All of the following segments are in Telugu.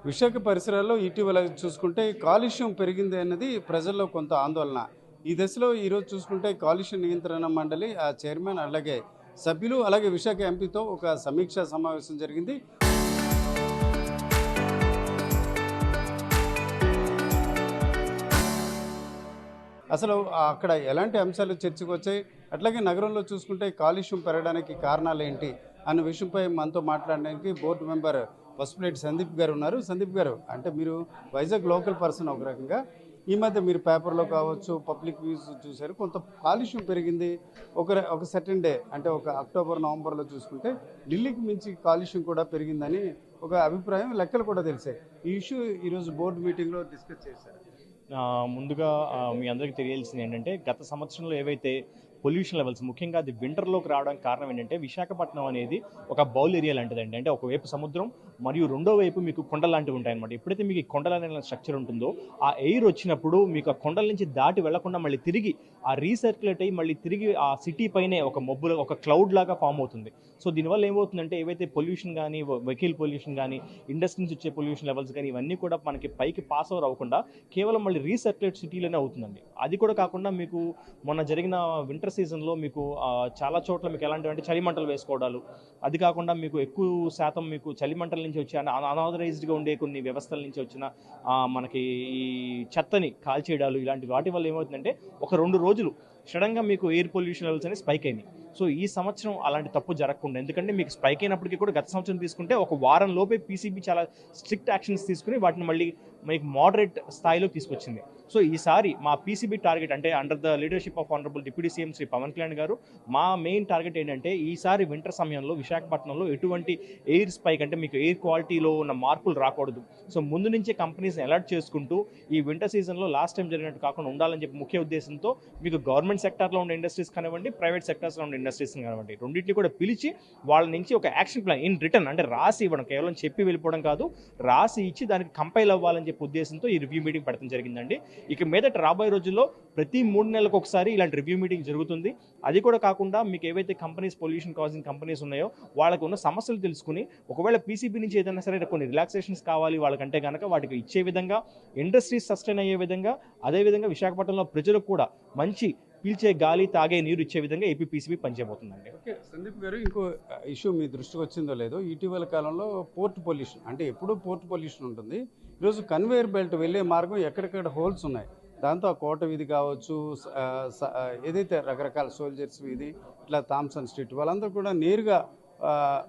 విశాఖ పరిసరాల్లో ఇటీవల చూసుకుంటే కాలుష్యం పెరిగింది అన్నది ప్రజల్లో కొంత ఆందోళన. ఈ దశలో ఈరోజు చూసుకుంటే కాలుష్య నియంత్రణ మండలి చైర్మన్ అలాగే సభ్యులు అలాగే విశాఖ ఎంపీతో ఒక సమీక్షా సమావేశం జరిగింది. అసలు అక్కడ ఎలాంటి అంశాలు చర్చకు వచ్చాయి, అట్లాగే నగరంలో చూసుకుంటే కాలుష్యం పెరగడానికి కారణాలు ఏంటి అన్న విషయంపై మనతో మాట్లాడడానికి బోర్డు మెంబర్ పసుపులేటి సందీప్ గారు ఉన్నారు. సందీప్ గారు, అంటే మీరు వైజాగ్ లోకల్ పర్సన్ ఒక రకంగా. ఈ మధ్య మీరు పేపర్లో కావచ్చు, పబ్లిక్ వ్యూస్ చూశారు, కొంత కాలుష్యం పెరిగింది. ఒక సెకండ్ డే అంటే ఒక అక్టోబర్ నవంబర్లో చూసుకుంటే ఢిల్లీకి మించి కాలుష్యం కూడా పెరిగిందని ఒక అభిప్రాయం, లెక్కలు కూడా తెలిసాయి. ఈ ఇష్యూ ఈరోజు బోర్డు మీటింగ్లో డిస్కస్ చేశారు. ముందుగా మీ అందరికీ తెలియాల్సింది ఏంటంటే, గత సంవత్సరంలో ఏవైతే పొల్యూషన్ లెవెల్స్ ముఖ్యంగా అది వింటర్లోకి రావడానికి కారణం ఏంటంటే, విశాఖపట్నం అనేది ఒక బౌల్ ఏరియా లాంటిదండి. అంటే ఒకవైపు సముద్రం మరియు రెండో వైపు మీకు కొండలు లాంటివి ఉంటాయన్నమాట. ఎప్పుడైతే మీకు ఈ కొండలు అనే స్ట్రక్చర్ ఉంటుందో, ఆ ఎయిర్ వచ్చినప్పుడు మీకు ఆ కొండల నుంచి దాటి వెళ్లకుండా మళ్ళీ తిరిగి ఆ రీసర్క్యులేట్ అయ్యి మళ్ళీ తిరిగి ఆ సిటీ పైనే ఒక మబ్బుల ఒక క్లౌడ్ లాగా ఫామ్ అవుతుంది. సో దీనివల్ల ఏమవుతుందంటే, ఏవైతే పొల్యూషన్ కానీ, వెహికల్ పొల్యూషన్ కానీ, ఇండస్ట్రీ నుంచి వచ్చే పొల్యూషన్ లెవెల్స్ కానీ, ఇవన్నీ కూడా మనకి పైకి పాస్ ఓవర్ అవ్వకుండా కేవలం మళ్ళీ రీసర్క్యులేట్ సిటీలోనే అవుతుందండి. అది కూడా కాకుండా మీకు మొన్న జరిగిన వింటర్ సీజన్లో మీకు చాలా చోట్ల మీకు ఎలాంటివి అంటే చలిమంటలు వేసుకోవడాలు, అది కాకుండా మీకు ఎక్కువ శాతం మీకు చలిమంటల నుంచి వచ్చే అనాథరైజ్డ్గా ఉండే కొన్ని వ్యవస్థల నుంచి వచ్చిన మనకి ఈ చెత్తని కాల్చేయడాలు, ఇలాంటి వాటి వల్ల ఏమవుతుందంటే ఒక 2 రోజులు సడన్గా మీకు ఎయిర్ పొల్యూషన్ లెవెల్స్ అనేవి స్పైక్ అయినాయి. సో ఈ సంవత్సరం అలాంటి తప్పు జరగకుండా, ఎందుకంటే మీకు స్పైక్ అయినప్పటికీ కూడా గత సంవత్సరం తీసుకుంటే ఒక వారం లోపే పీసీబీ చాలా స్ట్రిక్ట్ యాక్షన్స్ తీసుకుని వాటిని మళ్ళీ మీకు మోడరేట్ స్థాయిలోకి తీసుకొచ్చింది. సో ఈసారి మా పీసీబీ టార్గెట్ అంటే under the leadership of honourable deputy CM Shri Pavan Kalyan గారు, మా మెయిన్ టార్గెట్ ఏంటంటే ఈసారి వింటర్ సమయంలో విశాఖపట్నంలో ఎటువంటి ఎయిర్ స్పైక్ అంటే మీకు ఎయిర్ క్వాలిటీలో ఉన్న మార్పులు రాకూడదు. సో ముందు నుంచే కంపెనీస్ని అలర్ట్ చేసుకుంటూ ఈ వింటర్ సీజన్లో లాస్ట్ టైం జరిగినట్టు కాకుండా ఉండాలని చెప్పి ముఖ్య ఉద్దేశంతో మీకు గవర్నమెంట్ సెక్టార్లో ఉండే ఇండస్ట్రీస్ కానివ్వండి, ప్రైవేట్ సెక్టార్స్లో ఉండే ఇండస్ట్రీస్ కానివ్వండి, రెండింటిని కూడా పిలిచి వాళ్ళ నుంచి ఒక యాక్షన్ ప్లాన్ ఇన్ రిటర్న్ అంటే రాసి ఇవ్వడం, కేవలం చెప్పి వెళ్ళిపోవడం కాదు, రాసి ఇచ్చి దానికి కంపైల్ అవ్వాలని చెప్పి ఉద్దేశంతో ఈ రివ్యూ మీటింగ్ పెట్టడం జరిగిందండి. ఇక మీదట రాబోయే రోజుల్లో ప్రతి 3 నెలలకు ఒకసారి ఇలాంటి రివ్యూ మీటింగ్ జరుగుతుంది. అది కూడా కాకుండా మీకు ఏవైతే కంపెనీస్ పొల్యూషన్ కాజింగ్ కంపెనీస్ ఉన్నాయో వాళ్ళకు ఉన్న సమస్యలు తెలుసుకుని, ఒకవేళ పీసీబీ నుంచి ఏదైనా సరే కొన్ని రిలాక్సేషన్స్ కావాలి వాళ్ళకంటే కనుక వాటికి ఇచ్చే విధంగా, ఇండస్ట్రీస్ సస్టైన్ అయ్యే విధంగా, అదేవిధంగా విశాఖపట్నంలో ప్రజలకు కూడా మంచి పీల్చే గాలి, తాగే నీరు ఇచ్చే విధంగా ఏపీ పీసీబీ పనిచేయబోతుందండి. ఓకే సందీప్ గారు, ఇంకో ఇష్యూ మీ దృష్టికి వచ్చిందో లేదో, ఇటీవల కాలంలో పోర్ట్ పొల్యూషన్, అంటే ఎప్పుడూ పోర్ట్ పొల్యూషన్ ఉంటుంది. ఈరోజు కన్వేయర్ బెల్ట్ వెళ్ళే మార్గం ఎక్కడెక్కడ హోల్స్ ఉన్నాయి. దాంతో ఆ కోట వీధి కావచ్చు, ఏదైతే రకరకాల సోల్జర్స్ వీధి, ఇట్లా థామ్సన్ స్ట్రీట్, వాళ్ళందరూ కూడా నేరుగా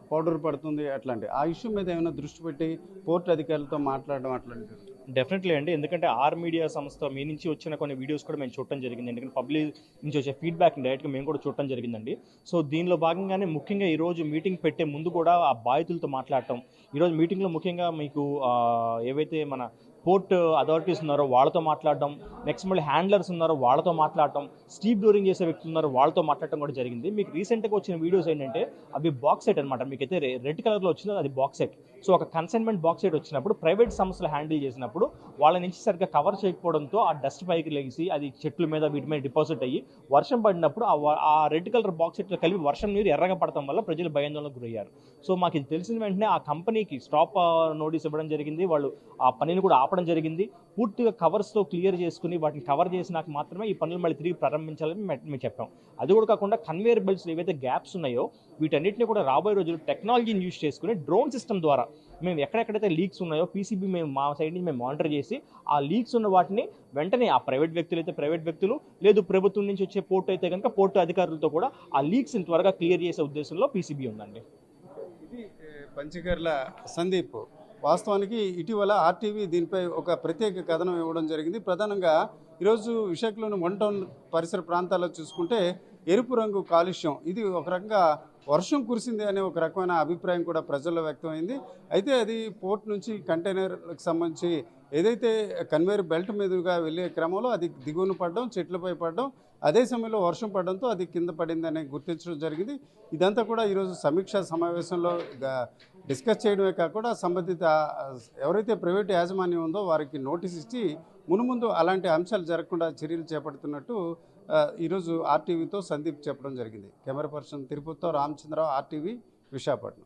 పౌడర్ పడుతుంది. అట్లాంటి ఆ ఇష్యూ మీద ఏమైనా దృష్టి పెట్టి పోర్ట్ అధికారులతో మాట్లాడడం అట్లాంటివి? డెఫినెట్లీ అండి, ఎందుకంటే మీడియా సంస్థ మీ నుంచి వచ్చిన కొన్ని వీడియోస్ కూడా మేము చూడటం జరిగింది. ఎందుకంటే పబ్లిక్ నుంచి వచ్చే ఫీడ్బ్యాక్ డైరెక్ట్గా మేము కూడా చూడటం జరిగిందండి. సో దీనిలో భాగంగానే ముఖ్యంగా ఈరోజు మీటింగ్ పెట్టే ముందు కూడా ఆ బాధితులతో మాట్లాడటం, ఈరోజు మీటింగ్లో ముఖ్యంగా మీకు ఏవైతే మన పోర్ట్ అథారిటీస్ ఉన్నారో వాళ్ళతో మాట్లాడడం, నెక్స్ట్ మళ్ళీ హ్యాండ్లర్స్ ఉన్నారో వాళ్ళతో మాట్లాడటం, స్టీప్ డోరింగ్ చేసే వ్యక్తులు ఉన్నారో వాళ్ళతో మాట్లాడటం కూడా జరిగింది. మీకు రీసెంట్గా వచ్చిన వీడియోస్ ఏంటంటే అవి బాక్స్ సెట్ అనమాట. మీకైతే రెడ్ కలర్లో వచ్చిందో అది బాక్స్ సెట్. సో ఒక కన్సైన్మెంట్ బాక్స్ సెట్ వచ్చినప్పుడు ప్రైవేట్ సంస్థలు హ్యాండిల్ చేసినప్పుడు వాళ్ళ నుంచి సరిగ్గా కవర్ చేయకపోవడంతో ఆ డస్ట్ పైకి లెగిసి అది చెట్ల మీద వీటి మీద డిపాజిట్ అయ్యి వర్షం పడినప్పుడు ఆ రెడ్ కలర్ బాక్స్ సెట్లో కలిపి వర్షం నీరు ఎర్రగా పడటం వల్ల ప్రజలు భయాందోళనకు గురయ్యారు. సో మాకు ఇది తెలిసిన వెంటనే ఆ కంపెనీకి స్టాప్ నోటీస్ ఇవ్వడం జరిగింది. వాళ్ళు ఆ పనిని కూడా ఆపడం జరిగింది. పూర్తిగా కవర్స్తో క్లియర్ చేసుకుని వాటిని కవర్ చేసినాక మాత్రమే ఈ పనులు మళ్ళీ తిరిగి ప్రారంభించాలని మేము చెప్పాం. అది కూడా కాకుండా కన్వేయర్ బెల్ట్స్ ఏవైతే గ్యాప్స్ ఉన్నాయో వీటన్నిటిని కూడా రాబోయే రోజుల్లో టెక్నాలజీని యూజ్ చేసుకుని డ్రోన్ సిస్టమ్ ద్వారా మేము ఎక్కడెక్కడైతే లీక్స్ ఉన్నాయో పీసీబీ మేము మా సైడ్ నుంచి మేము మానిటర్ చేసి ఆ లీక్స్ ఉన్న వాటిని వెంటనే ఆ ప్రైవేట్ వ్యక్తులు అయితే ప్రైవేట్ వ్యక్తులు, లేదు ప్రభుత్వం నుంచి వచ్చే పోర్టు అయితే కనుక పోర్టు అధికారులతో కూడా ఆ లీక్స్ని త్వరగా క్లియర్ చేసే ఉద్దేశంలో పీసీబీ ఉందండి. ఇది పంచకర్ల సందీప్. వాస్తవానికి ఇటీవల ఆర్టీవీ దీనిపై ఒక ప్రత్యేక కథనం ఇవ్వడం జరిగింది. ప్రధానంగా ఈరోజు విశాఖలోని 1 టౌన్ పరిసర ప్రాంతాల్లో చూసుకుంటే ఎరుపు రంగు కాలుష్యం, ఇది ఒక రకంగా వర్షం కురిసింది అనే ఒక రకమైన అభిప్రాయం కూడా ప్రజల్లో వ్యక్తమైంది. అయితే అది పోర్ట్ నుంచి కంటైనర్లకు సంబంధించి ఏదైతే కన్వేయర్ బెల్ట్ మీదుగా వెళ్ళే క్రమంలో అది దిగువన పడడం, చెట్లపై పడడం, అదే సమయంలో వర్షం పడడంతో అది కింద పడిందని గుర్తించడం జరిగింది. ఇదంతా కూడా ఈరోజు సమీక్షా సమావేశంలో డిస్కస్ చేయడమే కాకుండా సంబంధిత ఎవరైతే ప్రైవేట్ యాజమాన్యం ఉందో వారికి నోటీస్ ఇచ్చి మునుముందు అలాంటి అంశాలు జరగకుండా చర్యలు చేపడుతున్నట్టు ఈరోజు ఆర్టీవీతో సందీప్ చెప్పడం జరిగింది. కెమెరా పర్సన్ తిరుపతితో రామచంద్రరావు, ఆర్టీవీ, విశాఖపట్నం.